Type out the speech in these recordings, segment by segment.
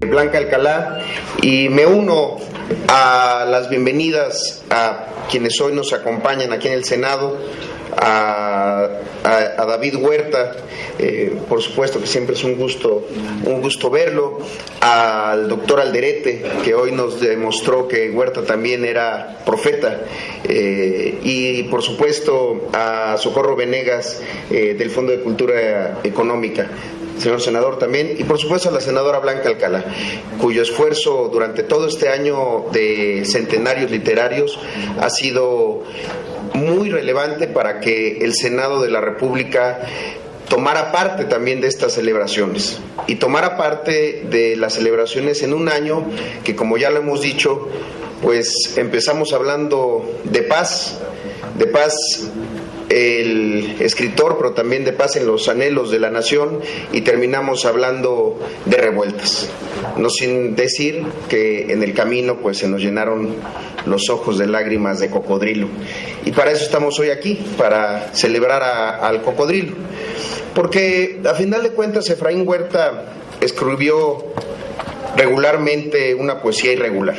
Blanca Alcalá, y me uno a las bienvenidas a quienes hoy nos acompañan aquí en el Senado, a David Huerta, por supuesto que siempre es un gusto verlo, al doctor Alderete, que hoy nos demostró que Huerta también era profeta, y por supuesto a Socorro Venegas del Fondo de Cultura Económica, señor senador también, y por supuesto a la senadora Blanca Alcalá, cuyo esfuerzo durante todo este año de centenarios literarios ha sido muy relevante para que el Senado de la República tomara parte también de estas celebraciones y tomara parte de las celebraciones en un año que, como ya lo hemos dicho, pues empezamos hablando de paz, el escritor, pero también de paz en los anhelos de la nación, y terminamos hablando de revueltas, no sin decir que en el camino pues se nos llenaron los ojos de lágrimas de cocodrilo, y para eso estamos hoy aquí, para celebrar al cocodrilo, porque a final de cuentas Efraín Huerta escribió regularmente una poesía irregular.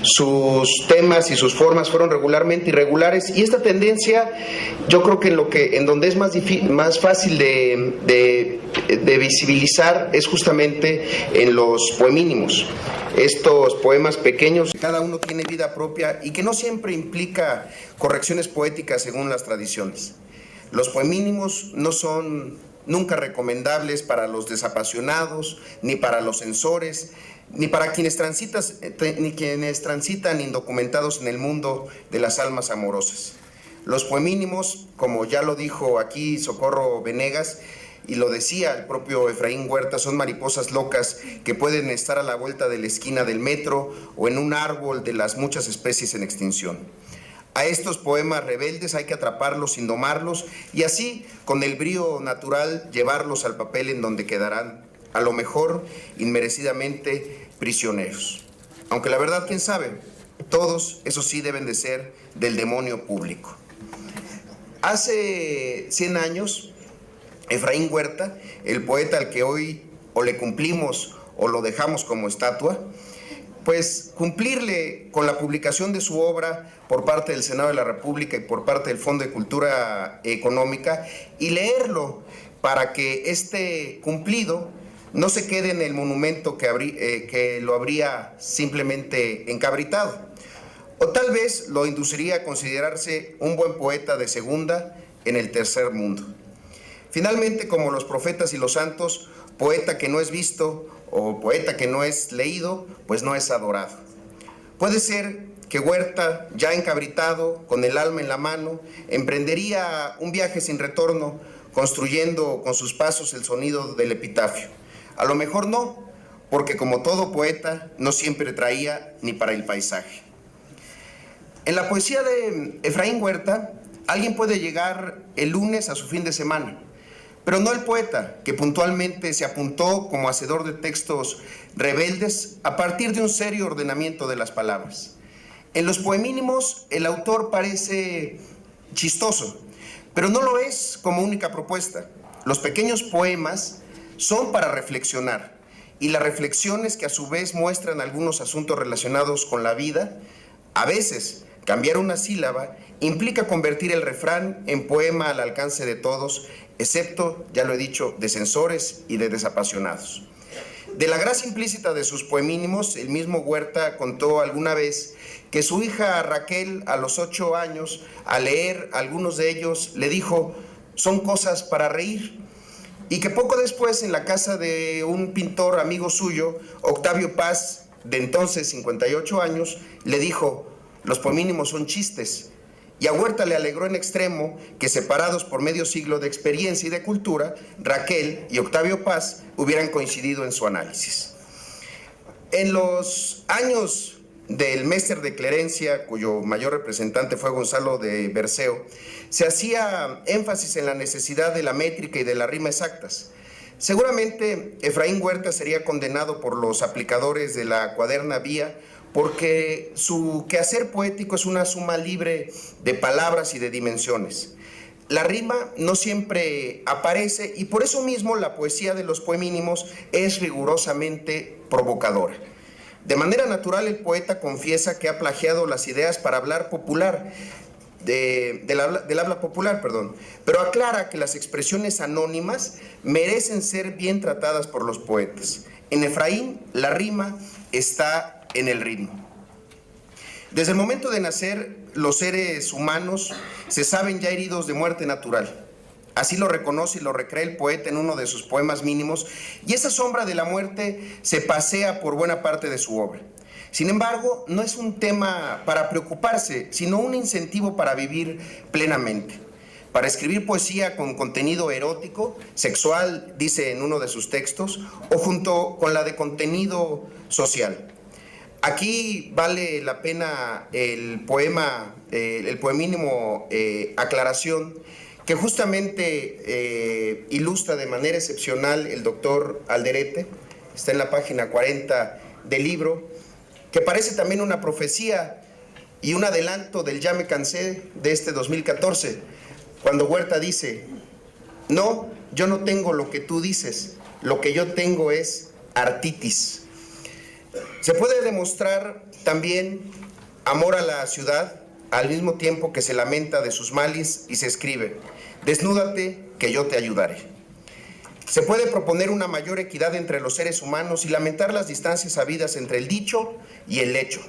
Sus temas y sus formas fueron regularmente irregulares, y esta tendencia yo creo que en donde es más fácil de visibilizar es justamente en los poemínimos, estos poemas pequeños, cada uno tiene vida propia y que no siempre implica correcciones poéticas según las tradiciones. Los poemínimos no son nunca recomendables para los desapasionados, ni para los censores, ni para quienes transitan indocumentados en el mundo de las almas amorosas. Los poemínimos, como ya lo dijo aquí Socorro Venegas, y lo decía el propio Efraín Huerta, son mariposas locas que pueden estar a la vuelta de la esquina del metro o en un árbol de las muchas especies en extinción. A estos poemas rebeldes hay que atraparlos sin domarlos y así, con el brío natural, llevarlos al papel en donde quedarán, a lo mejor, inmerecidamente prisioneros. Aunque la verdad, quién sabe, todos, eso sí, deben de ser del demonio público. Hace 100 años, Efraín Huerta, el poeta al que hoy o le cumplimos o lo dejamos como estatua, pues cumplirle con la publicación de su obra por parte del Senado de la República y por parte del Fondo de Cultura Económica, y leerlo para que este cumplido no se quede en el monumento que lo habría simplemente encabritado, o tal vez lo induciría a considerarse un buen poeta de segunda en el tercer mundo. Finalmente, como los profetas y los santos, poeta que no es visto o poeta que no es leído, pues no es adorado. Puede ser que Huerta, ya encabritado, con el alma en la mano, emprendería un viaje sin retorno, construyendo con sus pasos el sonido del epitafio. A lo mejor no, porque como todo poeta, no siempre traía ni para el paisaje. En la poesía de Efraín Huerta, alguien puede llegar el lunes a su fin de semana, pero no el poeta, que puntualmente se apuntó como hacedor de textos rebeldes a partir de un serio ordenamiento de las palabras. En los poemínimos, el autor parece chistoso, pero no lo es como única propuesta. Los pequeños poemas son para reflexionar, y las reflexiones que a su vez muestran algunos asuntos relacionados con la vida, a veces cambiar una sílaba implica convertir el refrán en poema al alcance de todos, excepto, ya lo he dicho, de censores y de desapasionados. De la gracia implícita de sus poemínimos, el mismo Huerta contó alguna vez que su hija Raquel, a los 8 años, al leer algunos de ellos, le dijo: son cosas para reír, y que poco después, en la casa de un pintor amigo suyo, Octavio Paz, de entonces 58 años, le dijo: los poemínimos son chistes. Y a Huerta le alegró en extremo que, separados por medio siglo de experiencia y de cultura, Raquel y Octavio Paz hubieran coincidido en su análisis. En los años del Méster de Clerencia, cuyo mayor representante fue Gonzalo de Berceo, se hacía énfasis en la necesidad de la métrica y de la rima exactas. Seguramente Efraín Huerta sería condenado por los aplicadores de la cuaderna Vía, porque su quehacer poético es una suma libre de palabras y de dimensiones. la rima no siempre aparece y por eso mismo la poesía de los poemínimos es rigurosamente provocadora. De manera natural, el poeta confiesa que ha plagiado las ideas para hablar popular, del habla popular, pero aclara que las expresiones anónimas merecen ser bien tratadas por los poetas. En Efraín, la rima está en el ritmo. Desde el momento de nacer, los seres humanos se saben ya heridos de muerte natural. Así lo reconoce y lo recrea el poeta en uno de sus poemas mínimos, y esa sombra de la muerte se pasea por buena parte de su obra. Sin embargo, no es un tema para preocuparse, sino un incentivo para vivir plenamente. Para escribir poesía con contenido erótico, sexual, dice en uno de sus textos, o junto con la de contenido social. Aquí vale la pena el poemínimo Aclaración, que justamente ilustra de manera excepcional el doctor Alderete, está en la página 40 del libro, que parece también una profecía y un adelanto del Ya me cansé de este 2014, cuando Huerta dice: no, yo no tengo lo que tú dices, lo que yo tengo es artritis. Se puede demostrar también amor a la ciudad al mismo tiempo que se lamenta de sus males y se escribe: desnúdate que yo te ayudaré. Se puede proponer una mayor equidad entre los seres humanos y lamentar las distancias habidas entre el dicho y el hecho.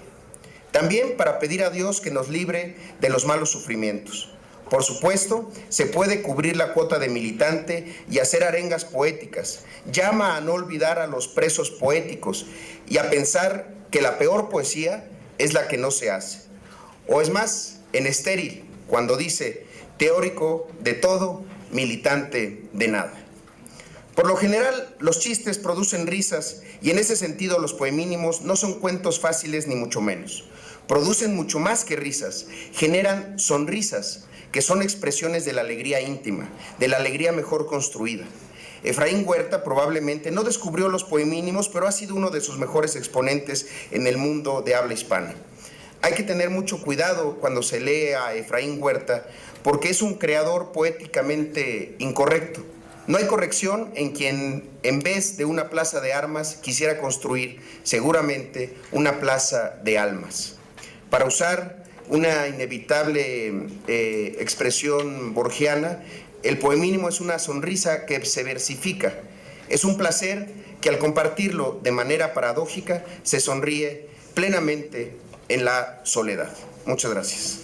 También para pedir a Dios que nos libre de los malos sufrimientos. Por supuesto, se puede cubrir la cuota de militante y hacer arengas poéticas. Llama a no olvidar a los presos poéticos y a pensar que la peor poesía es la que no se hace. O es más, en estéril, cuando dice: teórico de todo, militante de nada. Por lo general, los chistes producen risas y en ese sentido los poemínimos no son cuentos fáciles ni mucho menos. Producen mucho más que risas, generan sonrisas, que son expresiones de la alegría íntima, de la alegría mejor construida. Efraín Huerta probablemente no descubrió los poemínimos, pero ha sido uno de sus mejores exponentes en el mundo de habla hispana. Hay que tener mucho cuidado cuando se lee a Efraín Huerta, porque es un creador poéticamente incorrecto. No hay corrección en quien, en vez de una plaza de armas, quisiera construir seguramente una plaza de almas. Para usar una inevitable expresión borgiana, el poemínimo es una sonrisa que se versifica. Es un placer que al compartirlo de manera paradójica se sonríe plenamente en la soledad. Muchas gracias.